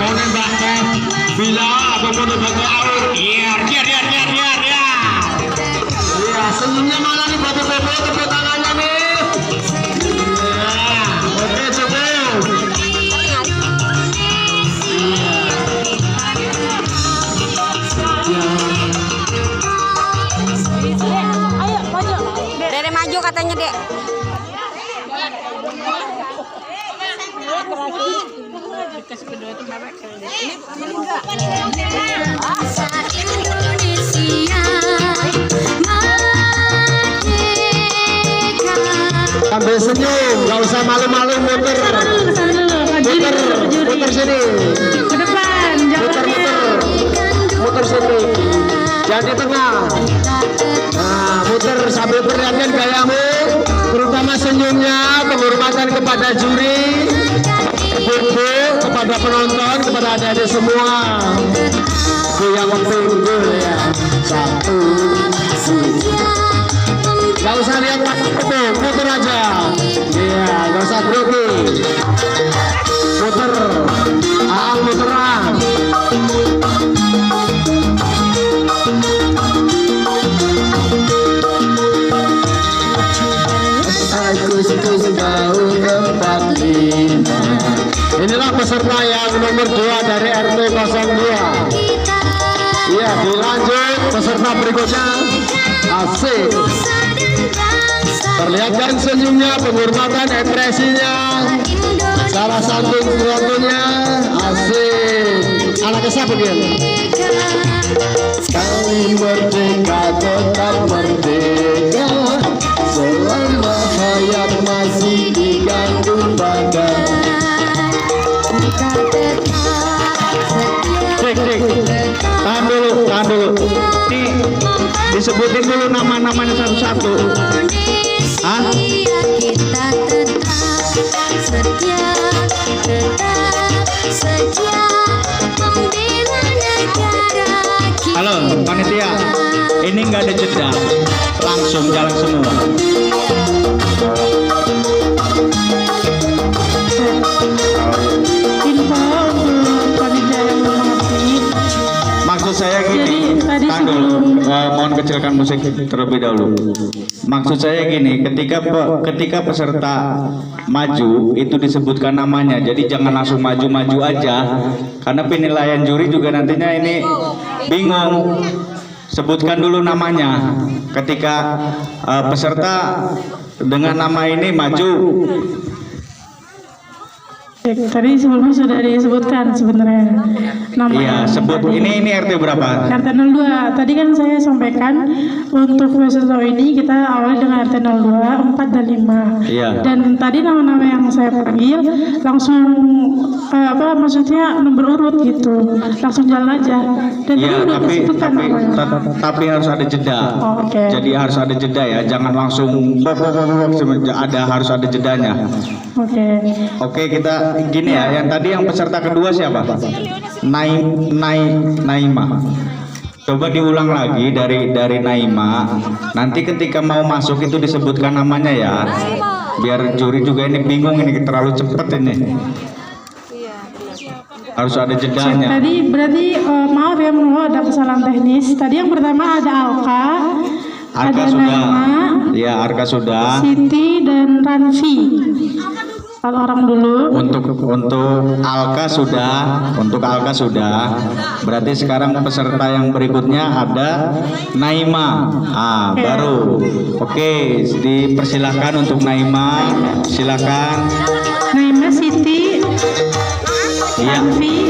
mau nembakkan bila ataupun sebagai aur. Iya, ya. Iya, senyumnya mana nih buat Bebo, tepuk tangannya nih. Iya, oke coba. Ayo maju. Dede maju katanya, Dek. Sambil senyum, gak usah malu-malu, muter sini, Ke depan, muter sini, jangan di tengah. Nah, muter sambil perlihatkan gayamu, terutama senyumnya, penghormatan kepada juri, ibu, kepada penonton, kepada adik-adik semua. Goyang pinggul ya, satu. Gak usah lihat itu, muter aja. Iya, gak usah grogi. Muter, muteran. Inilah peserta yang nomor 2 dari RT 02. Iya, dilanjut peserta berikutnya. Asik. Perlihatkan senyumnya, penghormatan, ekspresinya. Salah satunya asik. Anak siapa dia? Kami merdeka tetap merdeka selama hayat masih diganggu badan. Tahan dulu. Disebutin dulu nama-namanya satu-satu. Hah? Halo, panitia. Ini nggak ada jeda, langsung jalan semua. info untuk panitia yang mengerti. Maksud saya gini, Jadi, tadi tahan dulu. Mohon kecilkan musik terlebih dahulu. Maksud saya gini, ketika peserta maju itu disebutkan namanya, jadi jangan langsung maju-maju aja, karena penilaian juri juga nantinya ini bingung. Sebutkan dulu namanya. Ketika peserta dengan nama ini maju. Tadi sebelumnya sudah disebutkan sebenarnya nama. Iya, sebut. Ini RT berapa? RT 02. Tadi kan saya sampaikan untuk peserta ini kita awali dengan RT 02, 4 dan 5. Iya. Dan tadi nama-nama yang saya panggil langsung maksudnya nomor urut gitu. Langsung jalan aja. Dan Iya, tadi udah disebutkan namanya. tapi harus ada jeda. Oh, oke. Jadi harus ada jeda ya, jangan langsung harus ada jedanya. Oke. Oke, kita gini ya, yang tadi yang peserta kedua siapa? Naima. Coba diulang lagi dari Naima. Nanti ketika mau masuk itu disebutkan namanya ya. Biar juri juga ini bingung, ini terlalu cepet ini. Harus ada jedanya. Tadi berarti maaf ya, ada kesalahan teknis. Tadi yang pertama ada Alka, Arka ada sudah. Naima, Ya, Arka sudah. Siti dan Ranfi. 4 orang dulu. Untuk Alka sudah. Berarti sekarang peserta yang berikutnya ada Naima. Baru. Oke, dipersilakan untuk Naima. Silakan. Naima, Siti, Iya. Ranfi,